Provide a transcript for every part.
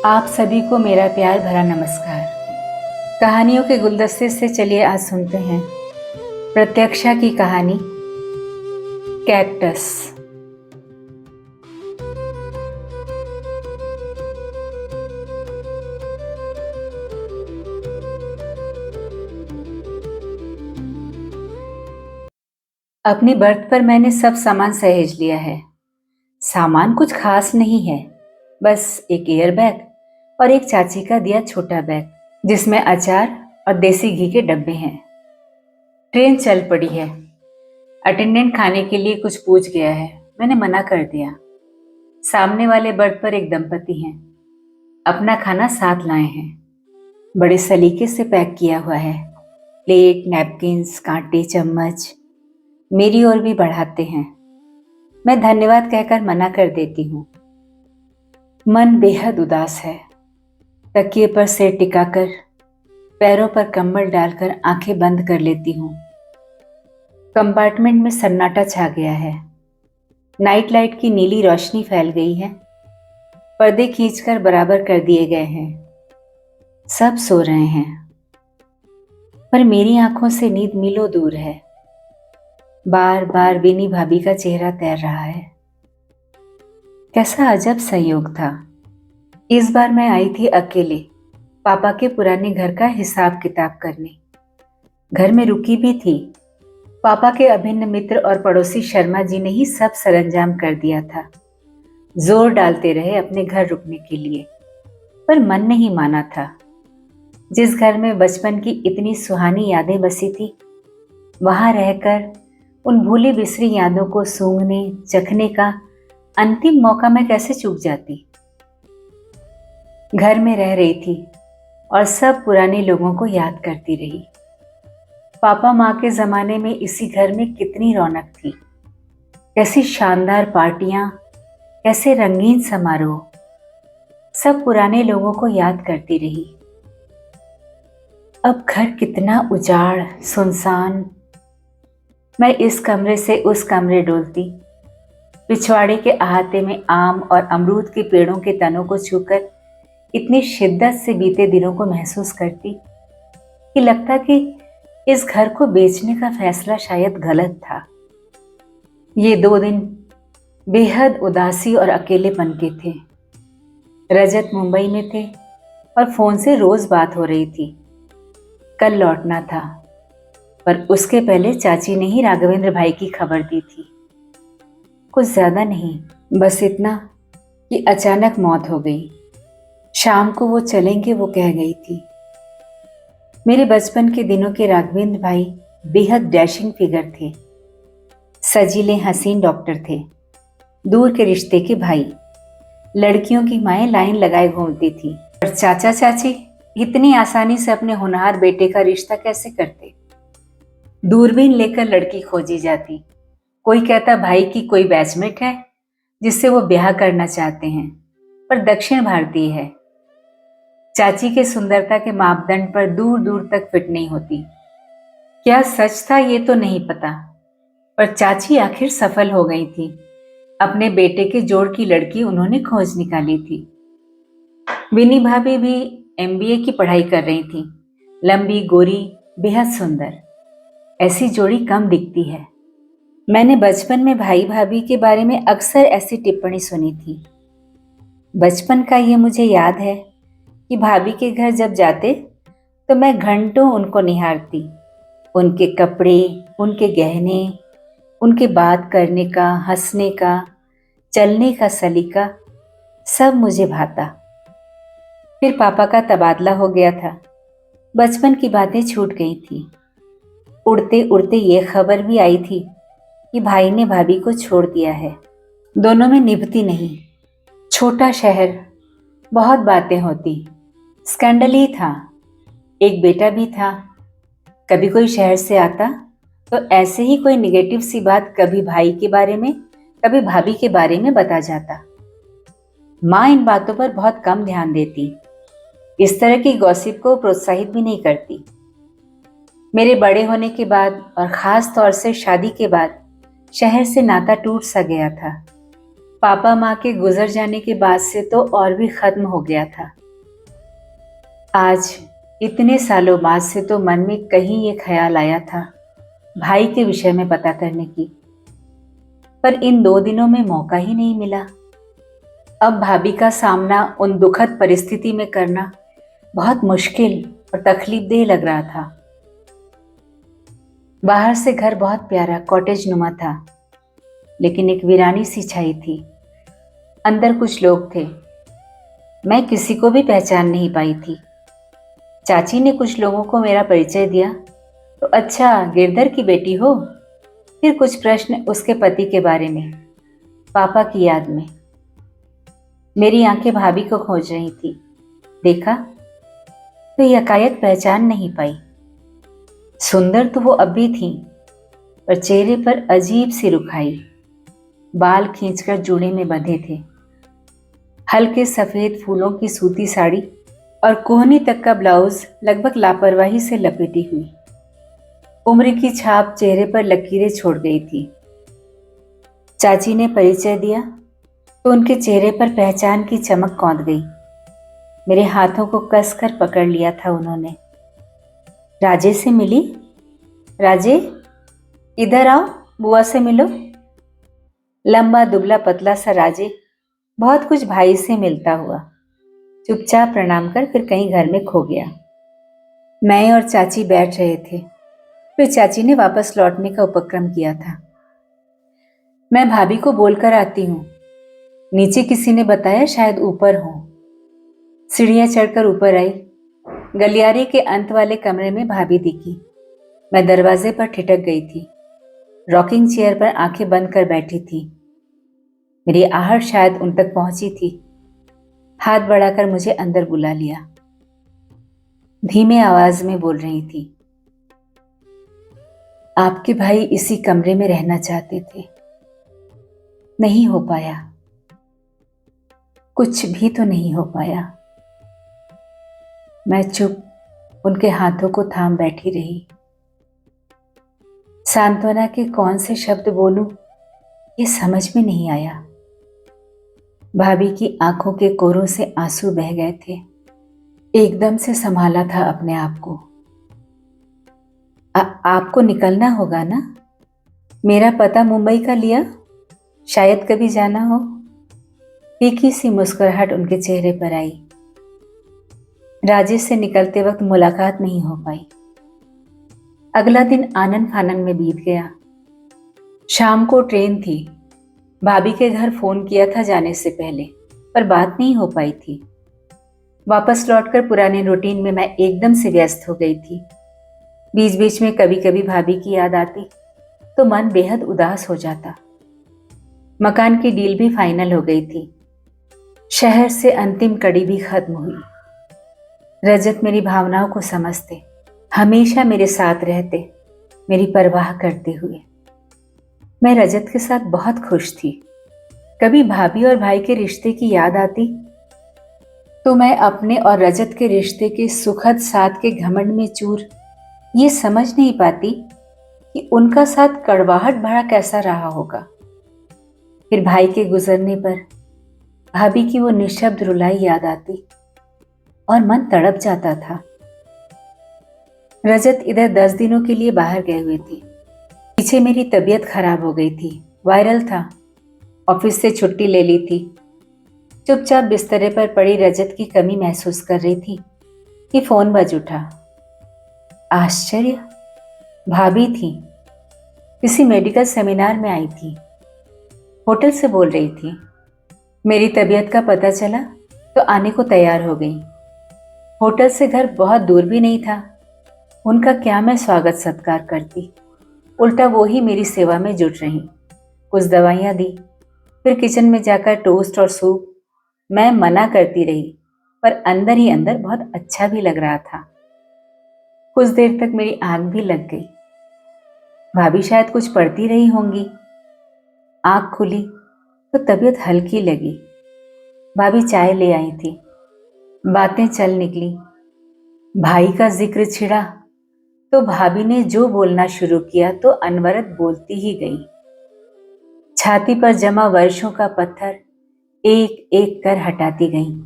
आप सभी को मेरा प्यार भरा नमस्कार। कहानियों के गुलदस्ते से चलिए आज सुनते हैं प्रत्यक्षा की कहानी कैक्टस। अपनी बर्थ पर मैंने सब सामान सहेज लिया है। सामान कुछ खास नहीं है, बस एक एयर बैग और एक चाची का दिया छोटा बैग जिसमें अचार और देसी घी के डब्बे हैं। ट्रेन चल पड़ी है। अटेंडेंट खाने के लिए कुछ पूछ गया है, मैंने मना कर दिया। सामने वाले बर्थ पर एक दंपति हैं, अपना खाना साथ लाए हैं। बड़े सलीके से पैक किया हुआ है। प्लेट, नैपकिन्स, कांटे, चम्मच मेरी ओर भी बढ़ाते हैं। मैं धन्यवाद कहकर मना कर देती हूँ। मन बेहद उदास है। तकिए पर सिर टिकाकर पैरों पर कंबल डालकर आंखें बंद कर लेती हूँ। कंपार्टमेंट में सन्नाटा छा गया है। नाइट लाइट की नीली रोशनी फैल गई है। पर्दे खींचकर बराबर कर दिए गए हैं। सब सो रहे हैं, पर मेरी आंखों से नींद मीलों दूर है। बार बार विनी भाभी का चेहरा तैर रहा है। कैसा अजब संयोग था। इस बार मैं आई थी अकेले, पापा के पुराने घर का हिसाब किताब करने। घर में रुकी भी थी। पापा के अभिन्न मित्र और पड़ोसी शर्मा जी ने ही सब सरंजाम कर दिया था। जोर डालते रहे अपने घर रुकने के लिए, पर मन नहीं माना था। जिस घर में बचपन की इतनी सुहानी यादें बसी थी, वहां रहकर उन भूली बिसरी यादों को सूंघने चखने का अंतिम मौका मैं कैसे चूक जाती। घर में रह रही थी और सब पुराने लोगों को याद करती रही। पापा माँ के जमाने में इसी घर में कितनी रौनक थी। कैसी शानदार पार्टियां, कैसे रंगीन समारोह। सब पुराने लोगों को याद करती रही। अब घर कितना उजाड़, सुनसान। मैं इस कमरे से उस कमरे डोलती, पिछवाड़े के अहाते में आम और अमरूद के पेड़ों के तनों को छूकर इतनी शिद्दत से बीते दिनों को महसूस करती कि लगता कि इस घर को बेचने का फैसला शायद गलत था। ये 2 दिन बेहद उदासी और अकेलेपन के थे। रजत मुंबई में थे और फोन से रोज बात हो रही थी। कल लौटना था, पर उसके पहले चाची ने ही राघवेंद्र भाई की खबर दी थी। कुछ ज्यादा नहीं, बस इतना कि अचानक मौत हो गई। शाम को वो चलेंगे, वो कह गई थी। मेरे बचपन के दिनों के राघवेंद्र भाई बेहद डैशिंग फिगर थे। सजीले हसीन डॉक्टर थे, दूर के रिश्ते के भाई। लड़कियों की माएँ लाइन लगाए घूमती थी, और चाचा चाची इतनी आसानी से अपने होनहार बेटे का रिश्ता कैसे करते। दूरबीन लेकर लड़की खोजी जाती। कोई कहता भाई की कोई बैचमेट है जिससे वो ब्याह करना चाहते हैं, पर दक्षिण भारतीय है। चाची के सुंदरता के मापदंड पर दूर दूर तक फिट नहीं होती। क्या सच था ये तो नहीं पता, पर चाची आखिर सफल हो गई थी। अपने बेटे के जोड़ की लड़की उन्होंने खोज निकाली थी। विनी भाभी भी MBA की पढ़ाई कर रही थी। लंबी, गोरी, बेहद सुंदर। ऐसी जोड़ी कम दिखती है। मैंने बचपन में भाई भाभी के बारे में अक्सर ऐसी टिप्पणी सुनी थी। बचपन का ये मुझे याद है कि भाभी के घर जब जाते तो मैं घंटों उनको निहारती। उनके कपड़े, उनके गहने, उनके बात करने का, हंसने का, चलने का सलीका सब मुझे भाता। फिर पापा का तबादला हो गया था। बचपन की बातें छूट गई थी। उड़ते उड़ते ये खबर भी आई थी कि भाई ने भाभी को छोड़ दिया है। दोनों में निभती नहीं। छोटा शहर, बहुत बातें होती। स्कैंडल ही था। एक बेटा भी था। कभी कोई शहर से आता तो ऐसे ही कोई निगेटिव सी बात कभी भाई के बारे में, कभी भाभी के बारे में बता जाता। माँ इन बातों पर बहुत कम ध्यान देती। इस तरह की गॉसिप को प्रोत्साहित भी नहीं करती। मेरे बड़े होने के बाद और ख़ास तौर से शादी के बाद शहर से नाता टूट सा गया था। पापा माँ के गुजर जाने के बाद से तो और भी खत्म हो गया था। आज इतने सालों बाद से तो मन में कहीं ये ख्याल आया था भाई के विषय में पता करने की, पर इन 2 दिनों में मौका ही नहीं मिला। अब भाभी का सामना उन दुखद परिस्थिति में करना बहुत मुश्किल और तकलीफदेह लग रहा था। बाहर से घर बहुत प्यारा कॉटेज नुमा था, लेकिन एक वीरानी सी छाई थी। अंदर कुछ लोग थे, मैं किसी को भी पहचान नहीं पाई थी। चाची ने कुछ लोगों को मेरा परिचय दिया तो अच्छा गिरधर की बेटी हो। फिर कुछ प्रश्न उसके पति के बारे में, पापा की याद में। मेरी आंखें भाभी को खोज रही थी। देखा तो यकायक पहचान नहीं पाई। सुंदर तो वो अब भी थी, पर चेहरे पर अजीब सी रुखाई। बाल खींचकर जूड़े में बंधे थे। हल्के सफेद फूलों की सूती साड़ी और कोहनी तक का ब्लाउज लगभग लापरवाही से लपेटी हुई। उम्र की छाप चेहरे पर लकीरें छोड़ गई थी। चाची ने परिचय दिया तो उनके चेहरे पर पहचान की चमक कौंध गई। मेरे हाथों को कसकर पकड़ लिया था उन्होंने। राजे से मिली? राजे, इधर आओ, बुआ से मिलो। लंबा दुबला पतला सा राजे बहुत कुछ भाई से मिलता हुआ चुपचाप प्रणाम कर फिर कहीं घर में खो गया। मैं और चाची बैठ रहे थे, फिर चाची ने वापस लौटने का उपक्रम किया था। मैं भाभी को बोलकर आती हूँ, नीचे किसी ने बताया शायद ऊपर हो। सीढ़ियां चढ़कर ऊपर आई। गलियारे के अंत वाले कमरे में भाभी दिखी। मैं दरवाजे पर ठिठक गई थी। रॉकिंग चेयर पर आंखें बंद कर बैठी थी। मेरी आहट शायद उन तक पहुंची थी। हाथ बढ़ाकर मुझे अंदर बुला लिया। धीमे आवाज में बोल रही थी, आपके भाई इसी कमरे में रहना चाहते थे, नहीं हो पाया। कुछ भी तो नहीं हो पाया। मैं चुप उनके हाथों को थाम बैठी रही। सांत्वना के कौन से शब्द बोलूं ये समझ में नहीं आया। भाभी की आंखों के कोरों से आंसू बह गए थे। एकदम से संभाला था अपने आप को। आपको निकलना होगा ना? मेरा पता मुंबई का लिया, शायद कभी जाना हो। फीकी सी मुस्कुराहट उनके चेहरे पर आई। राजेश से निकलते वक्त मुलाकात नहीं हो पाई। अगला दिन आनन फानन में बीत गया। शाम को ट्रेन थी। भाभी के घर फोन किया था जाने से पहले, पर बात नहीं हो पाई थी। वापस लौटकर पुराने रूटीन में मैं एकदम से व्यस्त हो गई थी। बीच बीच में कभी कभी भाभी की याद आती तो मन बेहद उदास हो जाता। मकान की डील भी फाइनल हो गई थी। शहर से अंतिम कड़ी भी खत्म हुई। रजत मेरी भावनाओं को समझते, हमेशा मेरे साथ रहते, मेरी परवाह करते हुए। मैं रजत के साथ बहुत खुश थी। कभी भाभी और भाई के रिश्ते की याद आती तो मैं अपने और रजत के रिश्ते के सुखद साथ के घमंड में चूर ये समझ नहीं पाती कि उनका साथ कड़वाहट भरा कैसा रहा होगा। फिर भाई के गुजरने पर भाभी की वो निशब्द रुलाई याद आती और मन तड़प जाता था। रजत इधर 10 दिनों के लिए बाहर गए हुए थे। पीछे मेरी तबीयत खराब हो गई थी, वायरल था। ऑफिस से छुट्टी ले ली थी। चुपचाप बिस्तरे पर पड़ी रजत की कमी महसूस कर रही थी कि फोन बज उठा। आश्चर्य, भाभी थी। किसी मेडिकल सेमिनार में आई थी। होटल से बोल रही थी। मेरी तबीयत का पता चला तो आने को तैयार हो गई। होटल से घर बहुत दूर भी नहीं था। उनका क्या मैं स्वागत सत्कार करती, उल्टा वो ही मेरी सेवा में जुट रही। कुछ दवाइयाँ दी, फिर किचन में जाकर टोस्ट और सूप। मैं मना करती रही, पर अंदर ही अंदर बहुत अच्छा भी लग रहा था। कुछ देर तक मेरी आंख भी लग गई। भाभी शायद कुछ पढ़ती रही होंगी। आंख खुली तो तबीयत हल्की लगी। भाभी चाय ले आई थी। बातें चल निकली। भाई का जिक्र छिड़ा तो भाभी ने जो बोलना शुरू किया तो अनवरत बोलती ही गई। छाती पर जमा वर्षों का पत्थर एक एक कर हटाती गईं।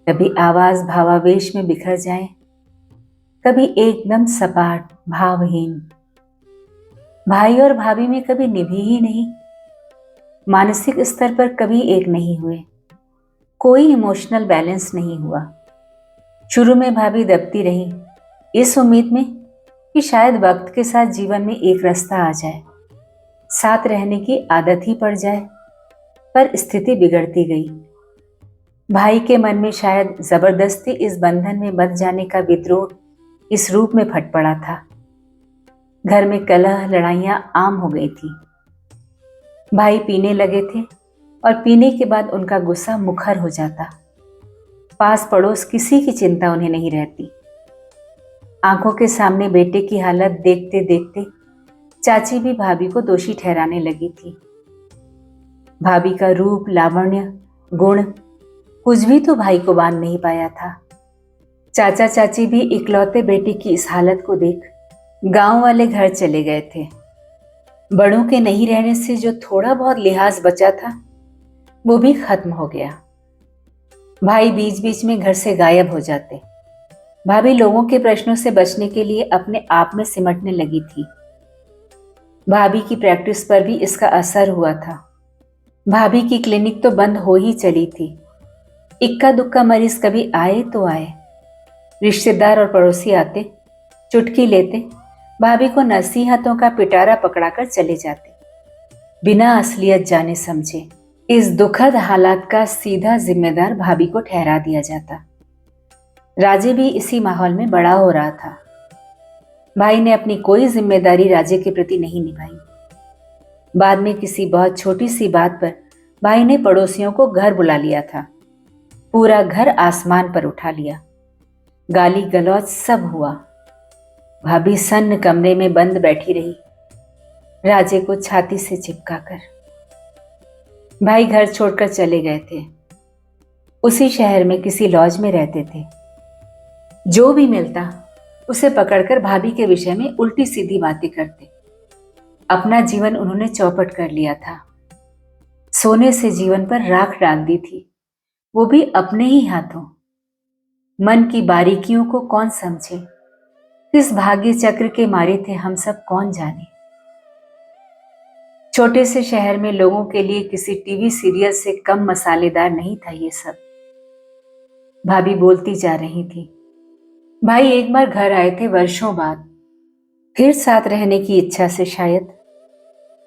कभी आवाज भावावेश में बिखर जाए, कभी एकदम सपाट भावहीन। भाई और भाभी में कभी निभी ही नहीं, मानसिक स्तर पर कभी एक नहीं हुए, कोई इमोशनल बैलेंस नहीं हुआ। शुरू में भाभी दबती रही, इस उम्मीद में कि शायद वक्त के साथ जीवन में एक रास्ता आ जाए, साथ रहने की आदत ही पड़ जाए। पर स्थिति बिगड़ती गई। भाई के मन में शायद जबरदस्ती इस बंधन में बंध जाने का विद्रोह इस रूप में फट पड़ा था। घर में कलह लड़ाइयां आम हो गई थी। भाई पीने लगे थे और पीने के बाद उनका गुस्सा मुखर हो जाता। पास पड़ोस किसी की चिंता उन्हें नहीं रहती। आंखों के सामने बेटे की हालत देखते देखते चाची भी भाभी को दोषी ठहराने लगी थी। भाभी का रूप, लावण्य, गुण कुछ भी तो भाई को बांध नहीं पाया था। चाचा चाची भी इकलौते बेटे की इस हालत को देख गांव वाले घर चले गए थे। बड़ों के नहीं रहने से जो थोड़ा बहुत लिहाज बचा था वो भी खत्म हो गया। भाई बीच बीच में घर से गायब हो जाते। भाभी लोगों के प्रश्नों से बचने के लिए अपने आप में सिमटने लगी थी। भाभी की प्रैक्टिस पर भी इसका असर हुआ था। भाभी की क्लिनिक तो बंद हो ही चली थी। इक्का दुक्का मरीज कभी आए तो आए। रिश्तेदार और पड़ोसी आते, चुटकी लेते, भाभी को नसीहतों का पिटारा पकड़ाकर चले जाते, बिना असलियत जाने समझे। इस दुखद हालात का सीधा जिम्मेदार भाभी को ठहरा दिया जाता। राजे भी इसी माहौल में बड़ा हो रहा था। भाई ने अपनी कोई जिम्मेदारी राजे के प्रति नहीं निभाई। बाद में किसी बहुत छोटी सी बात पर भाई ने पड़ोसियों को घर बुला लिया था। पूरा घर आसमान पर उठा लिया। गाली गलौज सब हुआ। भाभी सन्न कमरे में बंद बैठी रही, राजे को छाती से चिपकाकर। भाई घर छोड़कर चले गए थे। उसी शहर में किसी लॉज में रहते थे। जो भी मिलता उसे पकड़कर भाभी के विषय में उल्टी सीधी बातें करते। अपना जीवन उन्होंने चौपट कर लिया था। सोने से जीवन पर राख डाल दी थी, वो भी अपने ही हाथों। मन की बारीकियों को कौन समझे, किस भाग्य चक्र के मारे थे हम सब कौन जाने। छोटे से शहर में लोगों के लिए किसी टीवी सीरियल से कम मसालेदार नहीं था ये सब। भाभी बोलती जा रही थी। भाई एक बार घर आए थे वर्षों बाद, फिर साथ रहने की इच्छा से शायद।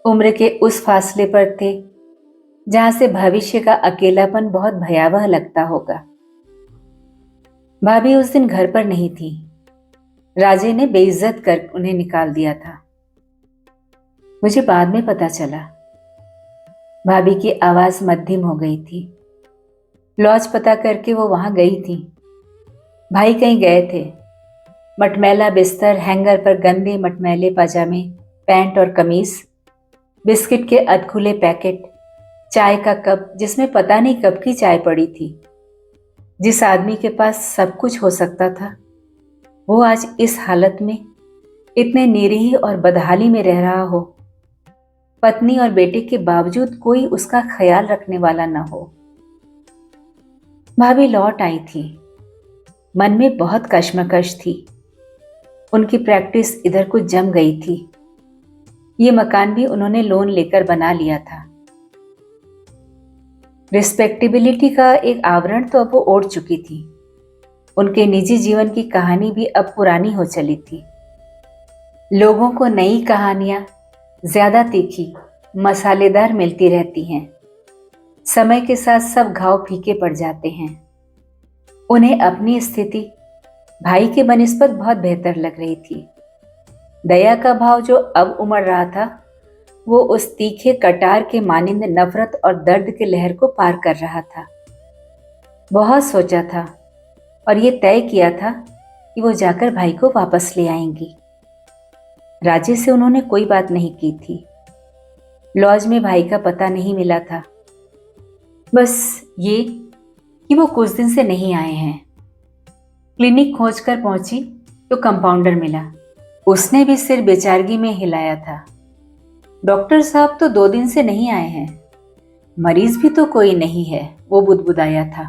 उम्र के उस फासले पर थे जहां से भविष्य का अकेलापन बहुत भयावह लगता होगा। भाभी उस दिन घर पर नहीं थी। राजे ने बेइज्जत कर उन्हें निकाल दिया था। मुझे बाद में पता चला। भाभी की आवाज मध्यम हो गई थी। लॉज पता करके वो वहां गई थी। भाई कहीं गए थे। मटमैला बिस्तर, हैंगर पर गंदे मटमैले पाजामे, पैंट और कमीज, बिस्किट के अधखुले पैकेट, चाय का कप जिसमें पता नहीं कब की चाय पड़ी थी। जिस आदमी के पास सब कुछ हो सकता था वो आज इस हालत में इतने निरीह और बदहाली में रह रहा हो। पत्नी और बेटे के बावजूद कोई उसका ख्याल रखने वाला न हो। भाभी लौट आई थी। मन में बहुत कश्मकश थी। उनकी प्रैक्टिस इधर कुछ जम गई थी। ये मकान भी उन्होंने लोन लेकर बना लिया था। रिस्पेक्टेबिलिटी का एक आवरण तो अब वो ओढ़ चुकी थी। उनके निजी जीवन की कहानी भी अब पुरानी हो चली थी। लोगों को नई कहानियां ज्यादा तीखी, मसालेदार मिलती रहती हैं। समय के साथ सब घाव फीके पड़ जाते हैं। उन्हें अपनी स्थिति भाई के बनिस्बत बहुत बेहतर लग रही थी। दया का भाव जो अब उमड़ रहा था वो उस तीखे कटार के मानिंद नफरत और दर्द के लहर को पार कर रहा था। बहुत सोचा था और ये तय किया था कि वो जाकर भाई को वापस ले आएंगी। राजे से उन्होंने कोई बात नहीं की थी। लॉज में भाई का पता नहीं मिला था, बस ये कि वो कुछ दिन से नहीं आए हैं। क्लिनिक खोजकर पहुंची तो कंपाउंडर मिला। उसने भी सिर बेचारगी में हिलाया था। डॉक्टर साहब तो 2 दिन से नहीं आए हैं। मरीज भी तो कोई नहीं है, वो बुदबुदाया था।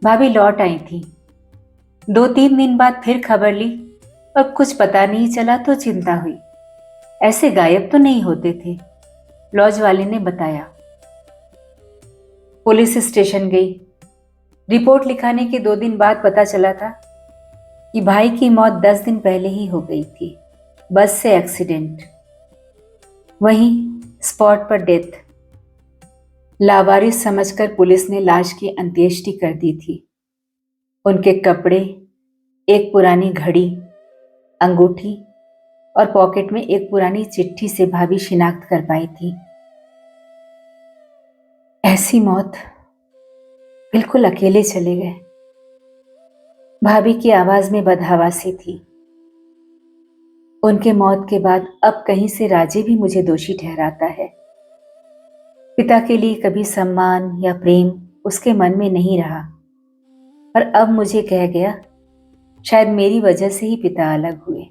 भाभी लौट आई थी। 2-3 दिन बाद फिर खबर ली और कुछ पता नहीं चला तो चिंता हुई। ऐसे गायब तो नहीं होते थे, लॉज वाले ने बताया। पुलिस स्टेशन गई। रिपोर्ट लिखाने के 2 दिन बाद पता चला था कि भाई की मौत 10 दिन पहले ही हो गई थी, बस से एक्सीडेंट। वहीं स्पॉट पर डेथ। लावारिस समझकर पुलिस ने लाश की अंत्येष्टि कर दी थी। उनके कपड़े, एक पुरानी घड़ी, अंगूठी और पॉकेट में एक पुरानी चिट्ठी से भाभी शिनाख्त कर पाई थी। ऐसी मौत, बिल्कुल अकेले चले गए। भाभी की आवाज में बदहवासी थी। उनके मौत के बाद अब कहीं से राजे भी मुझे दोषी ठहराता है। पिता के लिए कभी सम्मान या प्रेम उसके मन में नहीं रहा, पर अब मुझे कह गया शायद मेरी वजह से ही पिता अलग हुए।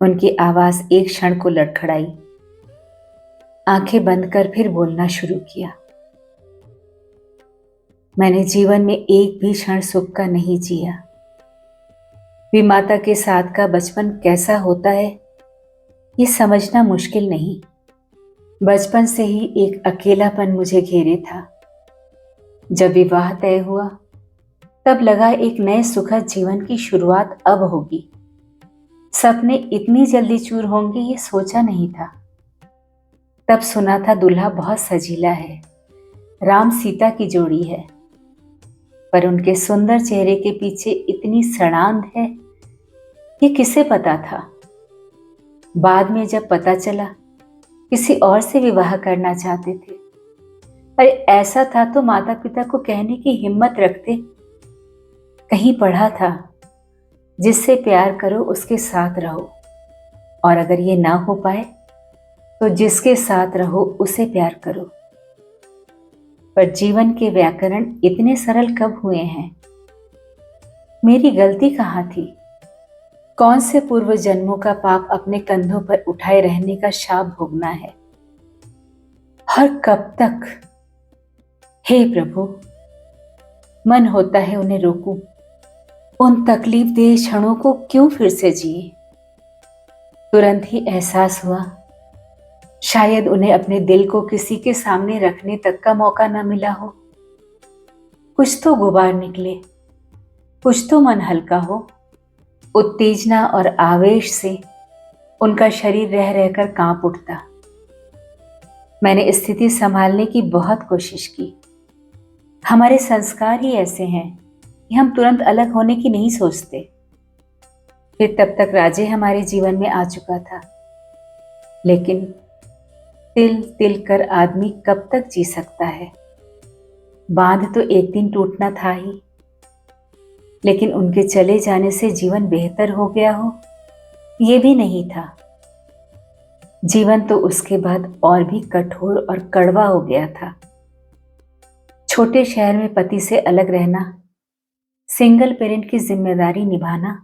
उनकी आवाज एक क्षण को लड़खड़ाई। आंखें बंद कर फिर बोलना शुरू किया। मैंने जीवन में एक भी क्षण सुख का नहीं जिया। विमाता के साथ का बचपन कैसा होता है ये समझना मुश्किल नहीं। बचपन से ही एक अकेलापन मुझे घेरे था। जब विवाह तय हुआ तब लगा एक नए सुखद जीवन की शुरुआत अब होगी। सपने इतनी जल्दी चूर होंगे ये सोचा नहीं था। तब सुना था दूल्हा बहुत सजीला है, राम सीता की जोड़ी है, पर उनके सुंदर चेहरे के पीछे इतनी सड़ांध है ये किसे पता था। बाद में जब पता चला किसी और से विवाह करना चाहते थे। अरे ऐसा था तो माता पिता को कहने की हिम्मत रखते। कहीं पढ़ा था जिससे प्यार करो उसके साथ रहो, और अगर ये ना हो पाए तो जिसके साथ रहो उसे प्यार करो। पर जीवन के व्याकरण इतने सरल कब हुए हैं? मेरी गलती कहाँ थी? कौन से पूर्व जन्मों का पाप अपने कंधों पर उठाए रहने का शाप भोगना है? और कब तक? हे प्रभु, मन होता है उन्हें रोकूं। उन तकलीफ देह क्षणों को क्यों फिर से जिए? तुरंत ही एहसास हुआ शायद उन्हें अपने दिल को किसी के सामने रखने तक का मौका न मिला हो। कुछ तो गुबार निकले, कुछ तो मन हल्का हो। उत्तेजना और आवेश से उनका शरीर रह रहकर कांप उठता। मैंने स्थिति संभालने की बहुत कोशिश की। हमारे संस्कार ही ऐसे हैं कि हम तुरंत अलग होने की नहीं सोचते। फिर तब तक राजे हमारे जीवन में आ चुका था। लेकिन तिल तिल कर आदमी कब तक जी सकता है? बांध तो एक दिन टूटना था ही, लेकिन उनके चले जाने से जीवन बेहतर हो गया हो ये भी नहीं था। जीवन तो उसके बाद और भी कठोर और कड़वा हो गया था। छोटे शहर में पति से अलग रहना, सिंगल पेरेंट की जिम्मेदारी निभाना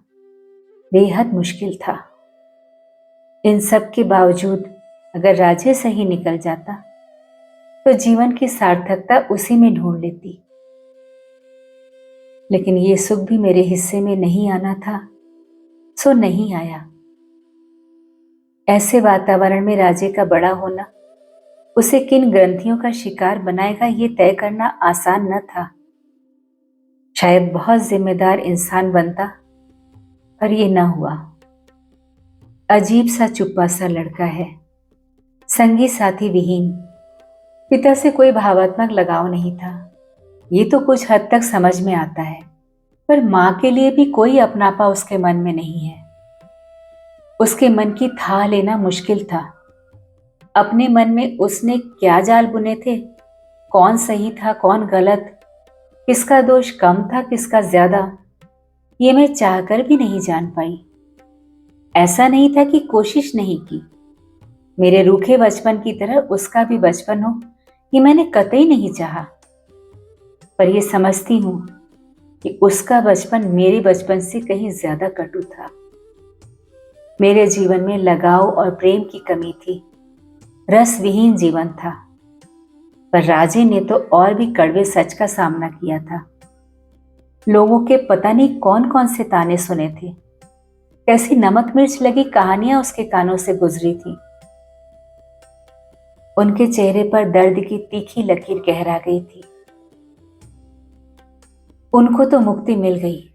बेहद मुश्किल था। इन सब के बावजूद अगर राजे सही निकल जाता तो जीवन की सार्थकता उसी में ढूंढ लेती। लेकिन ये सुख भी मेरे हिस्से में नहीं आना था, सो नहीं आया। ऐसे वातावरण में राजे का बड़ा होना उसे किन ग्रंथियों का शिकार बनाएगा ये तय करना आसान न था। शायद बहुत जिम्मेदार इंसान बनता, पर यह न हुआ। अजीब सा चुप्पा सा लड़का है, संगी साथी विहीन। पिता से कोई भावात्मक लगाव नहीं था, ये तो कुछ हद तक समझ में आता है, पर मां के लिए भी कोई अपनापा उसके मन में नहीं है। उसके मन की थाह लेना मुश्किल था। अपने मन में उसने क्या जाल बुने थे, कौन सही था कौन गलत, किसका दोष कम था किसका ज्यादा, ये मैं चाहकर भी नहीं जान पाई। ऐसा नहीं था कि कोशिश नहीं की। मेरे रूखे बचपन की तरह उसका भी बचपन हो ये मैंने कतई नहीं चाहा, पर यह समझती हूं कि उसका बचपन मेरे बचपन से कहीं ज्यादा कटु था। मेरे जीवन में लगाव और प्रेम की कमी थी। रस विहीन जीवन था। पर राजे ने तो और भी कड़वे सच का सामना किया था। लोगों के पता नहीं कौन कौन से ताने सुने थे। कैसी नमक मिर्च लगी कहानियां उसके कानों से गुजरी थी। उनके चेहरे पर दर्द की तीखी लकीर गहरा गई थी। उनको तो मुक्ति मिल गई,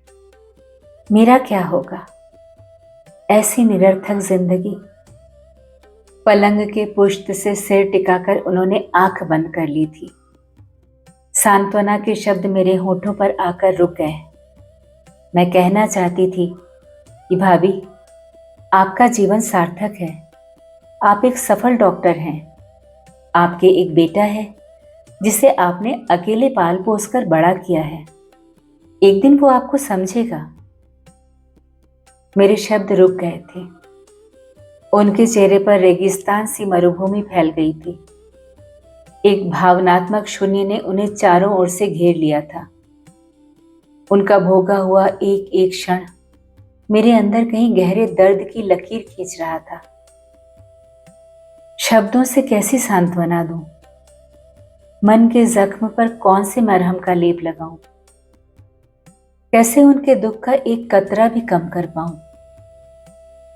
मेरा क्या होगा? ऐसी निरर्थक जिंदगी। पलंग के पुष्ट से सिर टिकाकर उन्होंने आंख बंद कर ली थी। सांत्वना के शब्द मेरे होठों पर आकर रुक गए। मैं कहना चाहती थी कि भाभी, आपका जीवन सार्थक है। आप एक सफल डॉक्टर हैं। आपके एक बेटा है जिसे आपने अकेले पाल पोस कर बड़ा किया है। एक दिन वो आपको समझेगा। मेरे शब्द रुक गए थे। उनके चेहरे पर रेगिस्तान सी मरुभूमि फैल गई थी। एक भावनात्मक शून्य ने उन्हें चारों ओर से घेर लिया था। उनका भोगा हुआ एक एक क्षण मेरे अंदर कहीं गहरे दर्द की लकीर खींच रहा था। शब्दों से कैसी सांत्वना दूं? मन के जख्म पर कौन से मरहम का लेप लगाऊं? कैसे उनके दुख का एक कतरा भी कम कर पाऊं?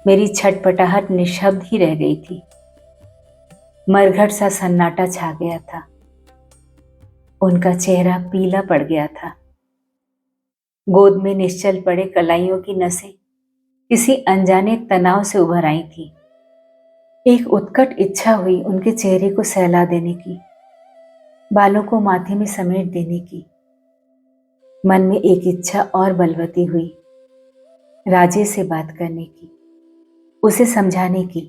मेरी छटपटाहट निशब्द ही रह गई थी। मरघट सा सन्नाटा छा गया था। उनका चेहरा पीला पड़ गया था। गोद में निश्चल पड़े कलाइयों की नसें किसी अनजाने तनाव से उभर आई थी। एक उत्कट इच्छा हुई उनके चेहरे को सहला देने की, बालों को माथे में समेट देने की। मन में एक इच्छा और बलवती हुई, राजे से बात करने की, उसे समझाने की।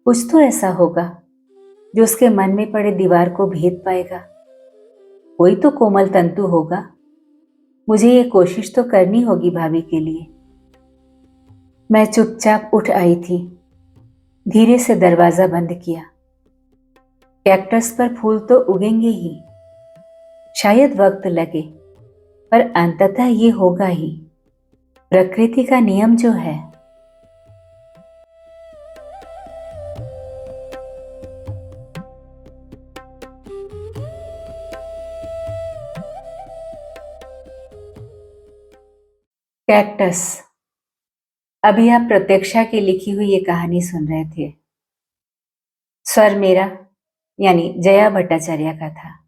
कुछ तो ऐसा होगा जो उसके मन में पड़े दीवार को भेद पाएगा। कोई तो कोमल तंतु होगा। मुझे ये कोशिश तो करनी होगी भाभी के लिए। मैं चुपचाप उठ आई थी। धीरे से दरवाजा बंद किया। कैक्टस पर फूल तो उगेंगे ही, शायद वक्त लगे, पर अंततः ये होगा ही। प्रकृति का नियम जो है। कैक्टस। अभी आप प्रत्यक्षा की लिखी हुई ये कहानी सुन रहे थे। स्वर मेरा यानी जया भट्टाचार्य का था।